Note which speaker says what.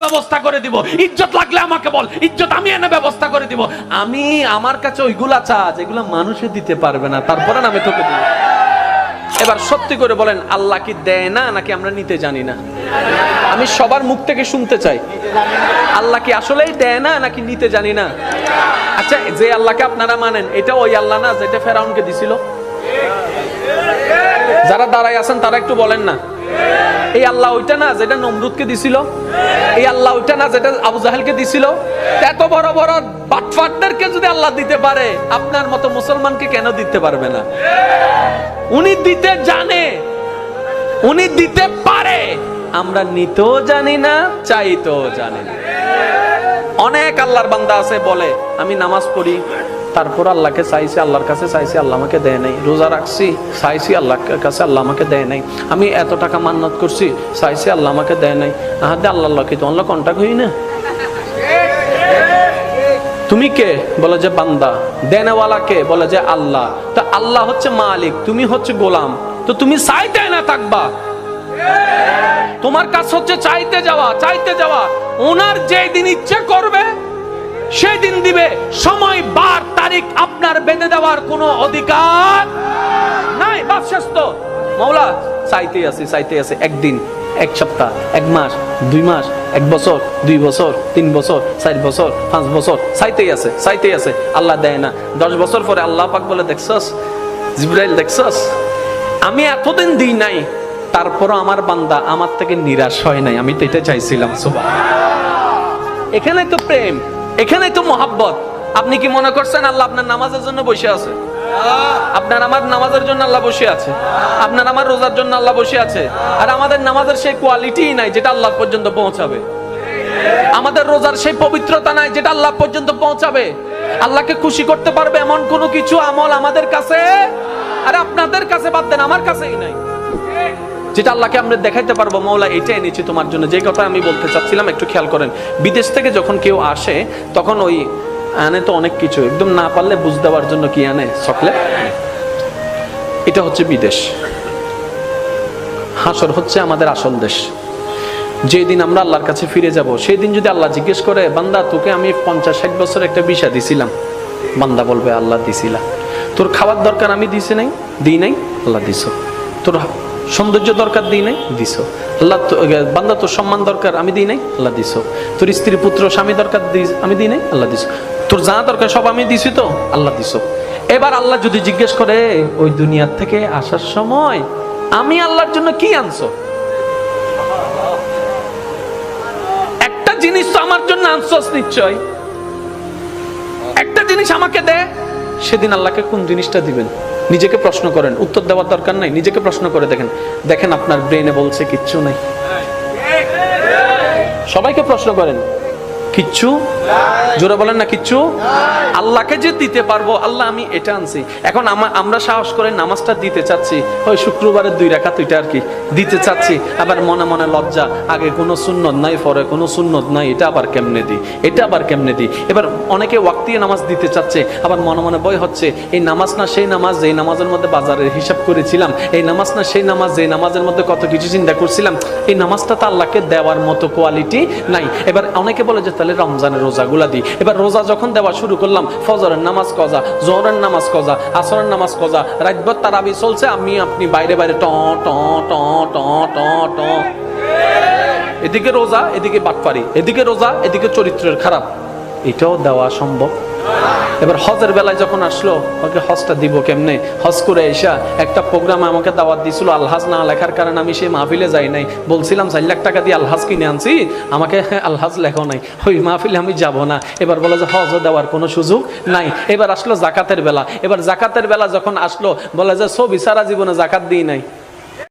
Speaker 1: ব্যবস্থা করে দিব, ইজ্জত লাগলে আমাকে বল, ইজ্জত আমি এনে ব্যবস্থা করে দিব। আমি আমার কাছে ওইগুলা চা যেগুলো মানুষে দিতে পারবে না, তারপরে আমি তোকে দিব। এবার সত্যি করে বলেন, আল্লাহ কি দেয় না নাকি আমরা নিতে জানি না? আমি সবার মুখ থেকে শুনতে চাই, আল্লাহ কি আসলেই দেয় না নাকি নিতে জানি না? আচ্ছা, যে আল্লাহকে আপনারা মানেন, এটা ওই আল্লাহ না যেটা ফেরাউনকে দিছিল? যারা দাঁড়ায় আছেন তারা একটু বলেন না, এই আল্লাহ ওইটা না যেটা নমরুদকে দিছিল? এই আল্লাহ ওইটা না যেটা আবু জাহেলকে দিছিল? এত বড় বড় বাটফাটদেরকে যদি আল্লাহ দিতে পারে, আপনার মতো মুসলমানকে কেন দিতে পারবে না? উনি দিতে জানে, উনি দিতে পারে, আমরা নিতেও জানি না, চাইতেও জানি না। অনেক আল্লাহর বান্দা আছে বলে, আমি নামাজ পড়ি, তারপর আল্লাহকে চাইছি, আল্লাহর কাছে চাইছি, আল্লাহ আমাকে দেয় নাই। রোজা রাখছি, চাইছি আল্লাহর কাছে, আল্লাহ আমাকে দেয় নাই। আমি এত টাকা মান্নত করছি, চাইছি, আল্লাহ আমাকে দেয় নাই। আহাদে আল্লাহ কি তোমার কন্টাক্ট হই না? তুমি কে? বলে যে বান্দা। দেনেওয়ালা কে? বলে যে আল্লাহ। তো আল্লাহ হচ্ছে মালিক, তুমি হচ্ছে গোলাম, তো তুমি চাইতে না থাকবা। তোমার কাজ হচ্ছে চাইতে যাওয়া, চাইতে যাওয়া। ওনার যেই দিন ইচ্ছে করবে সেই দিন দিবে। সময়, বার, তারিখ আপনার বেঁধে দেওয়ার কোনো অধিকার নাই। বাস শেষ তো। মাওলা চাইতে আছে, চাইতে আছে। একদিন, এক সপ্তাহ, এক মাস, 2 মাস, 1 বছর, 2 বছর, 3 বছর, 4 বছর, 5 বছর, চাইতেই আছে, চাইতেই আছে। আল্লাহ দেয় না। 10 বছর পরে আল্লাহ পাক বলে, দেখছস জিবরাইল, দেখছস আমি এতদিন দিই নাই, তারপরও আমার বান্দা আমার থেকে নিরাশ হয় নাই। আমি তো এটা চাইছিলাম। সুবহানাল্লাহ। এখানে তো প্রেম, এখানে তো মহাব্বত। আপনি কি মনে করছেন আল্লাহ আপনার নামাজের জন্য বসে আছে? আপনার আমার নামাজের জন্য আল্লাহ বসে আছে, আপনার আমার রোজার জন্য আল্লাহ বসে আছে। আর আমাদের নামাজের সেই কোয়ালিটি নাই যেটা আল্লাহ পর্যন্ত পৌঁছাবে। আমাদের রোজার সেই পবিত্রতা নাই যেটা আল্লাহ পর্যন্ত পৌঁছাবে। আল্লাহকে খুশি করতে পারবে এমন কোনো কিছু আমল আমাদের কাছে, আর আপনাদের কাছে বাদ দেন, আমার কাছেই নাই, যেটা আল্লাহকে আমরা দেখাইতে পারবো মওলা এটা এনেছি তোমার জন্য। যে কথা আমি বলতে চাচ্ছিলাম, একটু খেয়াল করেন। বিদেশ থেকে যখন কেউ আসে, তখন ওই আনে তো অনেক কিছু, একদম না পারলে বুঝ দেওয়ার জন্য কি আনে? চকলেট। এটা হচ্ছে বিদেশ। হাসর হচ্ছে আমাদের আসল দেশ। যেদিন আমরা আল্লাহর কাছে ফিরে যাব, সেই দিন যদি আল্লাহ জিজ্ঞেস করে, বান্দা তোকে আমি 50-60 বছর একটা ভিসা দিছিলাম, বান্দা বলবে আল্লাহ দিছিলা। তোর খাওয়ার দরকার আমি দিছি নাই? দিই নাই? আল্লাহ দিছো। তোর সৌন্দর্য দরকার দিই নাই? দিছো। আল্লাহ। বান্দা তোর সম্মান দরকার আমি দিই নাই? আল্লাহ দিছো। তোর স্ত্রী, পুত্র, স্বামী দরকার আমি দিই নাই? আল্লাহ দিছো। তোর যা দরকার সব আমি দিছি তো? আল্লাহ দিছো। এবার আল্লাহ যদি জিজ্ঞেস করে, ওই দুনিয়ার থেকে আসার সময় আমি আল্লাহর জন্য কি আনছো? একটা জিনিস তো আমার জন্য আনছস নিশ্চয়, একটা জিনিস আমাকে দে। সেদিন আল্লাহকে কোন জিনিসটা দিবেন? নিজেকে প্রশ্ন করেন, উত্তর দেওয়ার দরকার নাই, নিজেকে প্রশ্ন করে দেখেন। দেখেন আপনার ব্রেনে বলছে কিচ্ছু নাই। সবাইকে প্রশ্ন করেন, কিচ্ছু? জোরে বলেন না, কিচ্ছু? আল্লাহকে যে দিতে পারবো, আল্লাহ আমি এটা আনছি। এখন আমরা সাহস করে নামাজটা দিতে চাচ্ছি, ওই শুক্রবারের 2 রাকাত ওইটা আর কি দিতে চাচ্ছি। আবার মনে মনে লজ্জা, আগে কোনো সুন্নত নাই, পরে কোনো সুন্নত নাই, এটা আবার কেমনে দিই, এটা আবার কেমনে দিই। এবার অনেকে ওয়াক্তিয়া নামাজ দিতে চাচ্ছে, আবার মনে মনে ভয় হচ্ছে, এই নামাজ না সেই নামাজ যেই নামাজের মধ্যে বাজারের হিসাব করেছিলাম, এই নামাজ না সেই নামাজ যেই নামাজের মধ্যে কত কিছু চিন্তা করছিলাম, এই নামাজটা তো আল্লাহকে দেওয়ার মতো কোয়ালিটি নাই। এবার অনেকে বলে যে তাহলে রমজানের রোজাগুলা দিই। এবার রোজা যখন দেওয়া শুরু করলাম, ফজরের নামাজ কজা, জোহরের নামাজ কজা, আসরের নামাজ কজা, রাতভর তারাবি চলছে, আমি আপনি বাইরে বাইরে ট ট ট ট ট ট, এদিকে রোজা, এদিকে বাটপারি, এদিকে রোজা, এদিকে চরিত্রের খারাপ। এটাও দেওয়া সম্ভব? এবার হজের বেলায় যখন আসলো, ওকে হজটা দিব কেমনে? হজ করে এসা একটা প্রোগ্রামে আমাকে দাওয়াত দিছিল, আলহাজ না লেখার কারণে আমি সেই মাহফিলে যাই নাই। বলছিলাম 4 লাখ টাকা দিয়ে আলহাজ কিনে আনছি, আমাকে আলহাজ লেখো নাই, ওই মাহফিলে আমি যাব না। এবার বলে যে হজও দেওয়ার কোনো সুযোগ নাই। এবার আসলো জাকাতের বেলা। এবার জাকাতের বেলা যখন আসলো, বলে যে ছবি সারা জীবনে জাকাত দিই নাই।